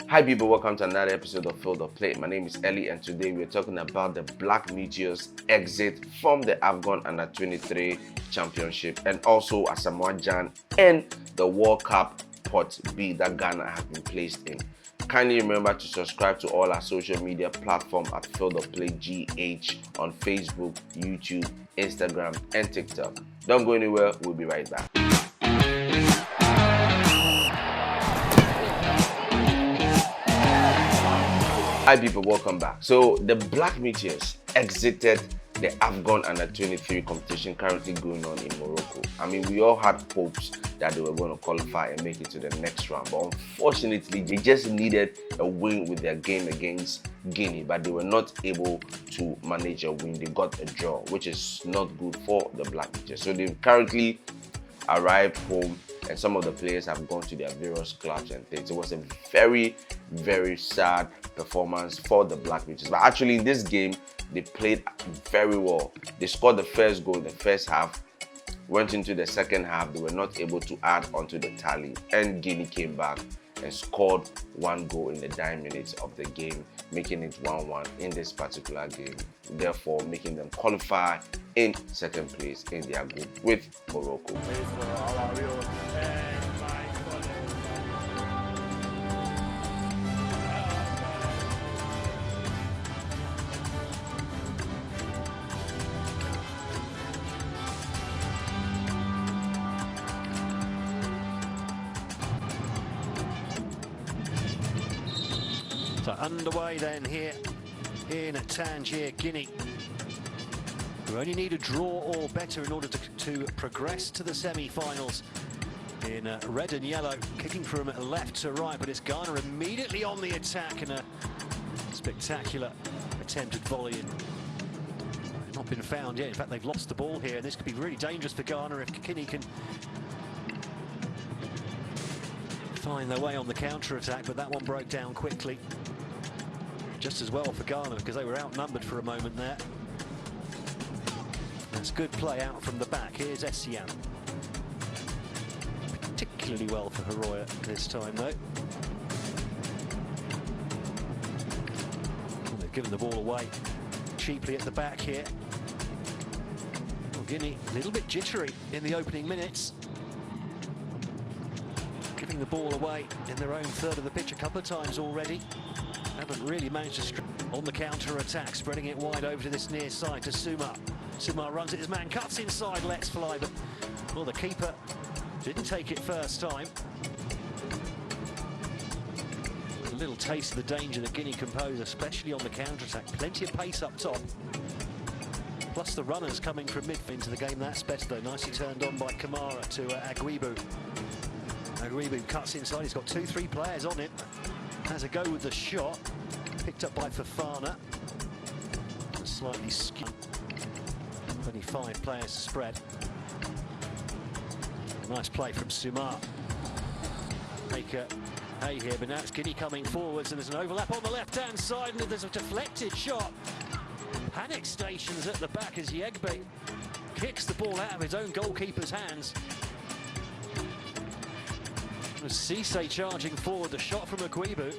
Hi people, welcome to another episode of Field of Play. My name is Ellie and today we're talking about the Black Meteors exit from the AFCON Under-23 Championship and also Asamoah Gyan and the World Cup Pot B that Ghana have been placed in. Kindly remember to subscribe to all our social media platforms at Field of Play GH on Facebook, YouTube, Instagram and TikTok. Don't go anywhere, we'll be right back. Hi people, welcome back. So the Black Meteors exited the AFCON Under-23 competition currently going on in Morocco. I mean, we all had hopes that they were going to qualify and make it to the next round, but unfortunately they just needed a win with their game against Guinea, but they were not able to manage a win. They got a draw, which is not good for the Black Meteors. So they've currently arrived home and some of the players have gone to their various clubs and things. It was a very, very sad performance for the Black Meteors. But actually in this game, they played very well. They scored the first goal in the first half, went into the second half. They were not able to add onto the tally and Guinea came back and scored one goal in the dying minutes of the game, making it 1-1 in this particular game, therefore making them qualify in second place in their group with Morocco. So underway then here in Tangier, Guinea. We only need a draw or better in order to progress to the semi-finals. In red and yellow, kicking from left to right, but it's Ghana immediately on the attack and a spectacular attempted volley. Not been found yet. In fact, they've lost the ball here. This could be really dangerous for Ghana if Guinea can find their way on the counter-attack, but that one broke down quickly. Just as well for Ghana because they were outnumbered for a moment there. That's good play out from the back. Here's Essian. Particularly well for Haroya this time though. And they've given the ball away cheaply at the back here. Well, Guinea a little bit jittery in the opening minutes. Giving the ball away in their own third of the pitch a couple of times already. Haven't really managed to on the counter-attack, spreading it wide over to this near side to Suma. Suma runs it, his man cuts inside, lets fly, but well, the keeper didn't take it first time. A little taste of the danger that Guinea can pose, especially on the counter-attack. Plenty of pace up top. Plus the runners coming from midfield into the game. That's better though. Nicely turned on by Kamara to Agwibu. Agwibu cuts inside. He's got 2-3 players on him. Has a go with the shot. Picked up by Fofana. Slightly skewed. 25 players to spread. Nice play from Suma. Make a hay here, but now it's Guinea coming forwards and there's an overlap on the left-hand side and there's a deflected shot. Panic stations at the back as Yegbe kicks the ball out of his own goalkeeper's hands. Cisse charging forward, the shot from Agwibu.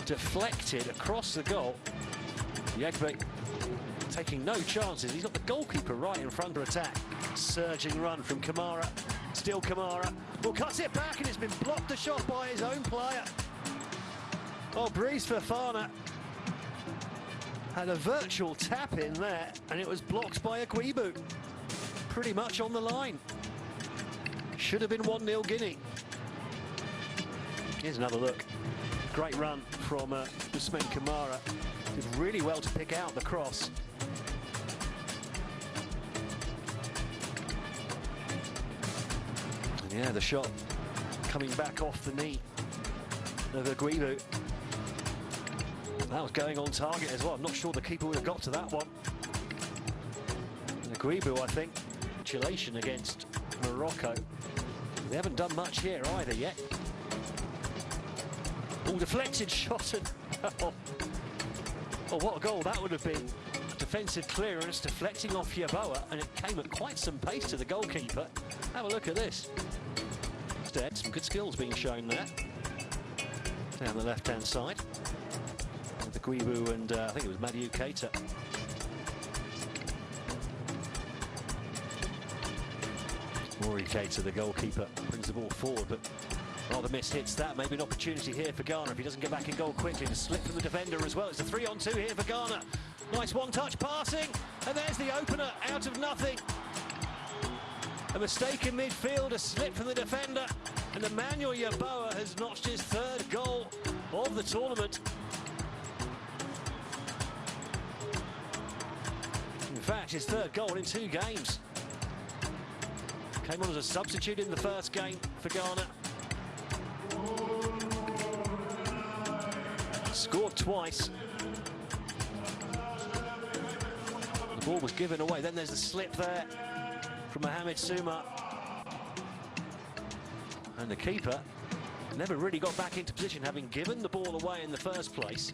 Deflected across the goal. Yegbe taking no chances. He's got the goalkeeper right in front for attack. Surging run from Kamara. Still Kamara. Well, cuts it back and it's been blocked the shot by his own player. Oh, Brice Fofana had a virtual tap in there and it was blocked by Agwibu. Pretty much on the line. Should have been 1-0 Guinea. Here's another look. Great run from Usman Kamara. Did really well to pick out the cross. And yeah, the shot coming back off the knee of Agwibu. That was going on target as well. I'm not sure the keeper would have got to that one. And Agwibu, I think, congratulations against Morocco. They haven't done much here either yet. Oh, deflected shot and oh, what a goal that would have been. Defensive clearance deflecting off Yeboah and it came at quite some pace to the goalkeeper. Have a look at this. Instead, some good skills being shown there. Down the left-hand side. With the Guibu and I think it was Madiu Keita. Rory Keita, the goalkeeper, brings the ball forward, but rather mishits that. Maybe an opportunity here for Ghana if he doesn't get back in goal quickly. To slip from the defender as well. It's a 3-on-2 here for Ghana. Nice one-touch passing, and there's the opener out of nothing. A mistake in midfield, a slip from the defender, and Emmanuel Yeboah has notched his third goal of the tournament. In fact, his third goal in 2 games. Came on as a substitute in the first game for Ghana. Scored twice. The ball was given away. Then there's the slip there from Mohamed Souma. And the keeper never really got back into position, having given the ball away in the first place.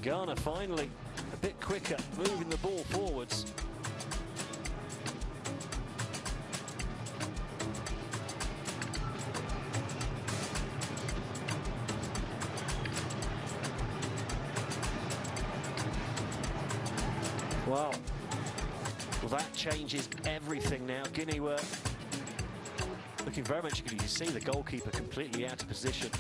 Ghana finally a bit quicker, moving the ball forwards. Well, that changes everything now. Guinea were looking very much good. You can see the goalkeeper completely out of position.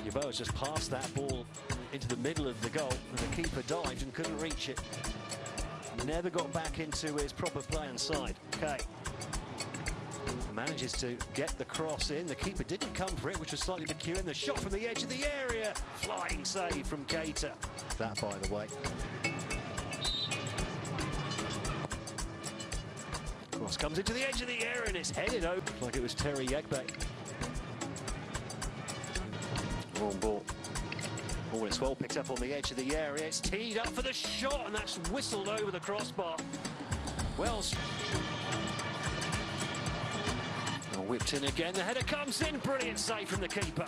Yeboah's just passed that ball into the middle of the goal, and the keeper dived and couldn't reach it. Never got back into his proper play inside. Okay. Manages to get the cross in. The keeper didn't come for it, which was slightly peculiar. And the shot from the edge of the area. Flying save from Keita. That, by the way. Cross comes into the edge of the area and it's headed open like it was Terry Yegbe. Wrong ball. Ball is well picked up on the edge of the area. It's teed up for the shot and that's whistled over the crossbar. Wells. Whipped in again. The header comes in. Brilliant save from the keeper.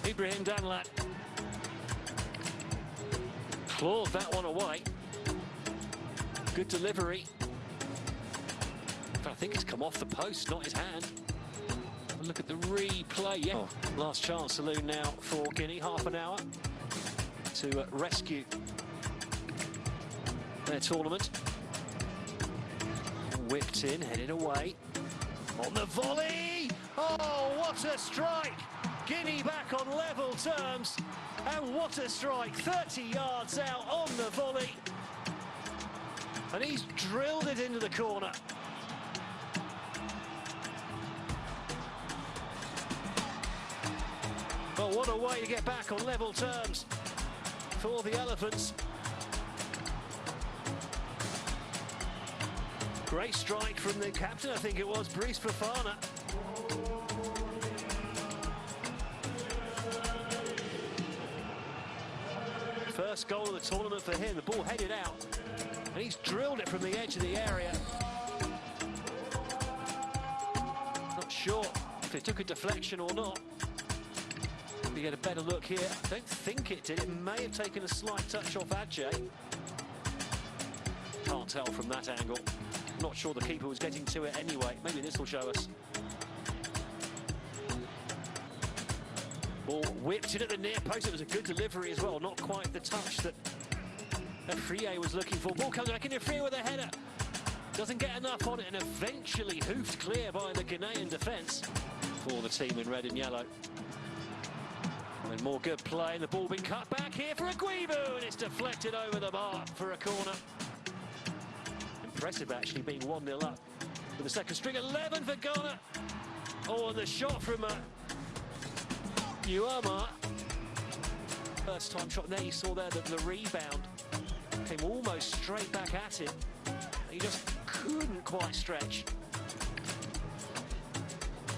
Ibrahim Danlat clawed that one away. Good delivery. I think it's come off the post, not his hand. Have a look at the replay. Yeah. Oh. Last chance saloon now for Guinea. Half an hour to rescue their tournament. Whipped in, headed away. On the volley! Oh, what a strike! Guinea back on level terms. And what a strike, 30 yards out on the volley. And he's drilled it into the corner. Well, what a way to get back on level terms for the Elephants. Great strike from the captain, I think it was, Brice Fofana. First goal of the tournament for him, the ball headed out. And he's drilled it from the edge of the area. Not sure if it took a deflection or not. We get a better look here. I don't think it did. It may have taken a slight touch off Adjei. Can't tell from that angle. Not sure the keeper was getting to it anyway. Maybe this will show us. Ball whipped in at the near post. It was a good delivery as well. Not quite the touch that Afriyie was looking for. Ball comes back in Afriyie with a header. Doesn't get enough on it and eventually hoofed clear by the Ghanaian defence for the team in red and yellow. And more good play, and the ball being cut back here for a Guibu, and it's deflected over the bar for a corner. Impressive actually, being 1-0 up with the second string. 11 for Ghana. Oh, and the shot from Uama. First time shot, and there you saw there that the rebound came almost straight back at him. He just couldn't quite stretch.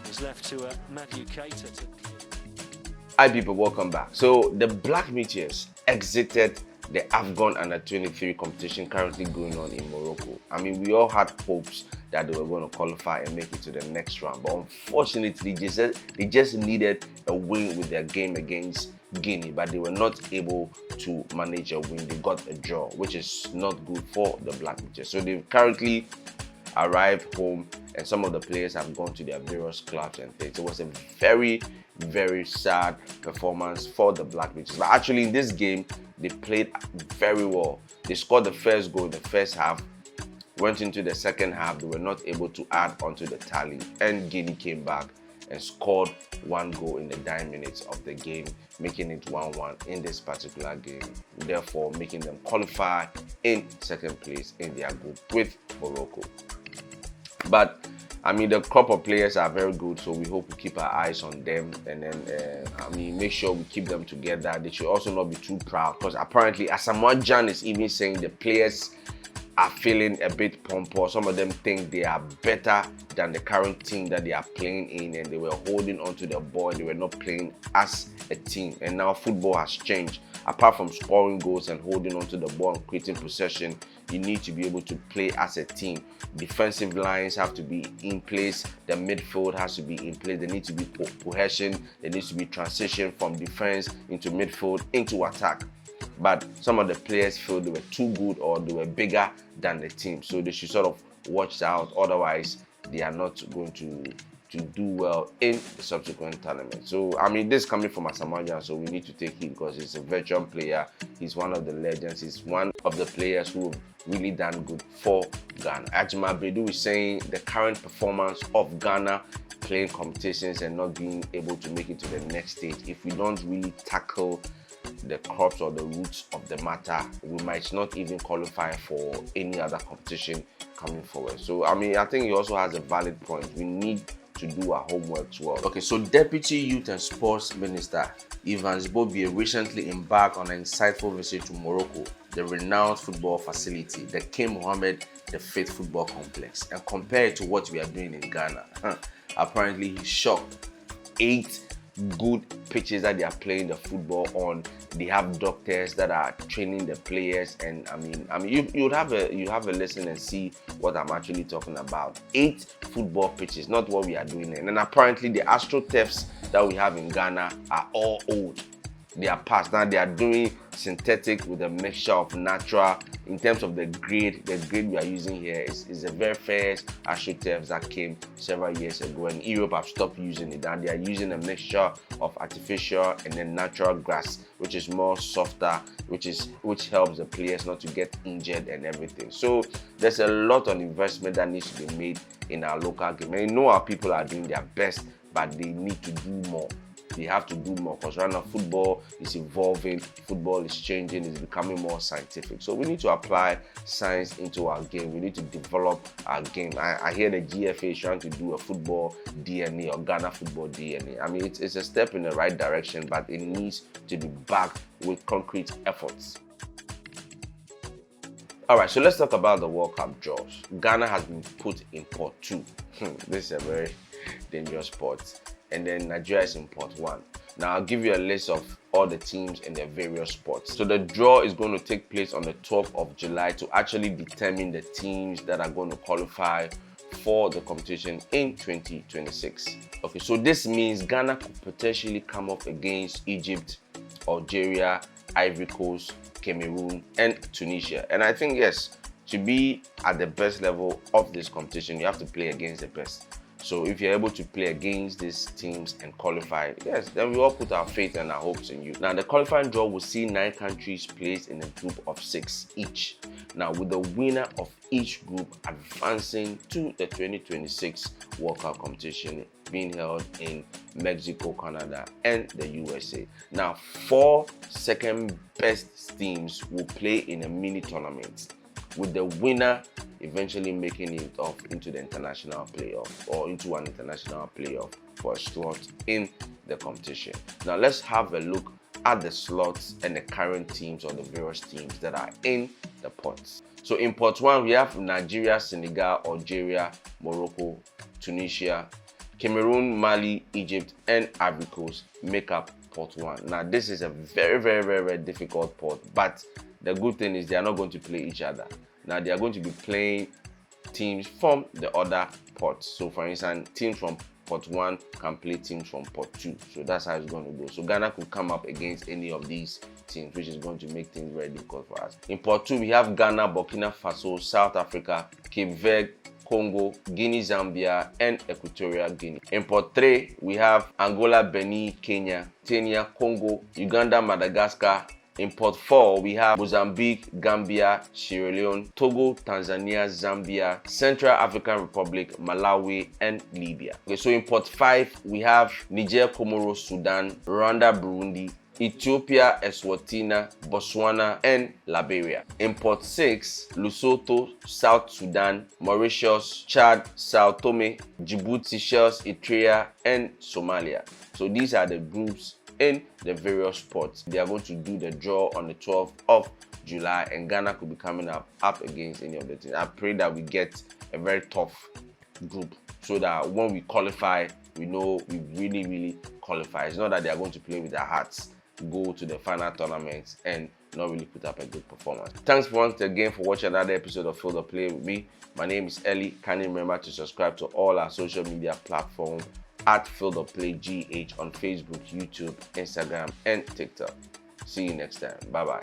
It was left to Madiu Keita to... Hi people, welcome back. So the Black Meteors exited the AFCON Under-23 competition currently going on in Morocco. I mean, we all had hopes that they were going to qualify and make it to the next round, but unfortunately they just needed a win with their game against Guinea, but they were not able to manage a win. They got a draw, which is not good for the Black Meteors. So they've currently arrived home and some of the players have gone to their various clubs and things. It was a very, very sad performance for the Black Meteors. But actually in this game, they played very well. They scored the first goal in the first half, went into the second half, they were not able to add onto the tally, and Guinea came back and scored one goal in the 9 minutes of the game, making it 1-1 in this particular game, therefore making them qualify in second place in their group with Morocco. But I mean, the crop of players are very good, so we hope we keep our eyes on them, and then make sure we keep them together. They should also not be too proud, because apparently Asamoah Gyan is even saying the players are feeling a bit pompous. Some of them think they are better than the current team that they are playing in, and they were holding on to the ball and they were not playing as a team. And now football has changed. Apart from scoring goals and holding on to the ball and creating possession, you need to be able to play as a team. Defensive lines have to be in place. The midfield has to be in place. There needs to be cohesion. There needs to be transition from defense into midfield into attack. But some of the players feel they were too good or they were bigger than the team, so they should sort of watch out. Otherwise, they are not going to do well in the subsequent tournament. So I mean, this coming from Asamoah Gyan, so we need to take him because he's a veteran player. He's one of the legends. He's one of the players who have really done good for Ghana. Ajima Bedu is saying the current performance of Ghana playing competitions and not being able to make it to the next stage, if we don't really tackle the crops or the roots of the matter, we might not even qualify for any other competition coming forward. So I mean, I think he also has a valid point. We need to do our homework as well. Okay, so Deputy Youth and Sports Minister Evans Bobie recently embarked on an insightful visit to Morocco, the renowned football facility, the King Mohammed V Football Complex, and compared to what we are doing in Ghana. Apparently, he's shocked. 8 good pitches that they are playing the football on. They have doctors that are training the players, and I mean you have a listen and see what I'm actually talking about. 8 football pitches, not what we are doing. And apparently the AstroTurfs that we have in Ghana are all old. They are past. Now they are doing synthetic with a mixture of natural. In terms of the grade we are using here is the very first AstroTurfs that came several years ago, and Europe have stopped using it, and they are using a mixture of artificial and then natural grass, which is more softer, which helps the players not to get injured and everything. So there's a lot of investment that needs to be made in our local game. And you know our people are doing their best, but they need to do more. They have to do more, because right now football is evolving, football is changing, it's becoming more scientific. So we need to apply science into our game. We need to develop our game. I hear the GFA is trying to do a football DNA or Ghana football DNA. I mean, it's a step in the right direction, but it needs to be backed with concrete efforts. All right, so let's talk about the World Cup draws. Ghana has been put in pot 2. This is a very dangerous pot. And then Nigeria is in pot 1. Now I'll give you a list of all the teams in their various spots. So the draw is going to take place on the 12th of July to actually determine the teams that are going to qualify for the competition in 2026. Okay, so this means Ghana could potentially come up against Egypt, Algeria, Ivory Coast, Cameroon, and Tunisia. And I think, yes, to be at the best level of this competition, you have to play against the best. So if you're able to play against these teams and qualify, yes, then we all put our faith and our hopes in you. Now, the qualifying draw will see 9 countries placed in a group of 6 each. Now, with the winner of each group advancing to the 2026 World Cup competition being held in Mexico, Canada, and the USA. Now, 4 second best teams will play in a mini tournament, with the winner eventually making it off into the international playoff or into an international playoff for a slot in the competition. Now let's have a look at the slots and the current teams or the various teams that are in the pots. So in pot 1 we have Nigeria, Senegal, Algeria, Morocco, Tunisia, Cameroon, Mali, Egypt, and Ivory Coast make up pot 1. Now this is a very difficult pot, but the good thing is they are not going to play each other. Now they are going to be playing teams from the other pots. So for instance, teams from pot 1 can play teams from pot 2. So that's how it's going to go. So Ghana could come up against any of these teams, which is going to make things very difficult for us. In pot 2, we have Ghana, Burkina Faso, South Africa, Cape Verde, Congo, Guinea, Zambia, and Equatorial Guinea. In Pot 3, we have Angola, Benin, Kenya, Tanzania, Congo, Uganda, Madagascar. In Pot 4, we have Mozambique, Gambia, Sierra Leone, Togo, Tanzania, Zambia, Central African Republic, Malawi, and Libya. Okay, so in Pot 5, we have Niger, Comoros, Sudan, Rwanda, Burundi, Ethiopia, Eswatini, Botswana, and Liberia. In Pot 6, Lesotho, South Sudan, Mauritius, Chad, Sao Tome, Djibouti, Seychelles, Eritrea, and Somalia. So these are the groups in the various spots. They are going to do the draw on the 12th of July, and Ghana could be coming up against any of the teams. I pray that we get a very tough group so that when we qualify, we know we really qualify. It's not that they are going to play with their hearts, go to the final tournaments and not really put up a good performance. Thanks once again for watching another episode of Field of Play with me. My name is Ellie. Kindly remember to subscribe to all our social media platforms at Field of Play GH on Facebook, YouTube, Instagram, and TikTok. See you next time. Bye-bye.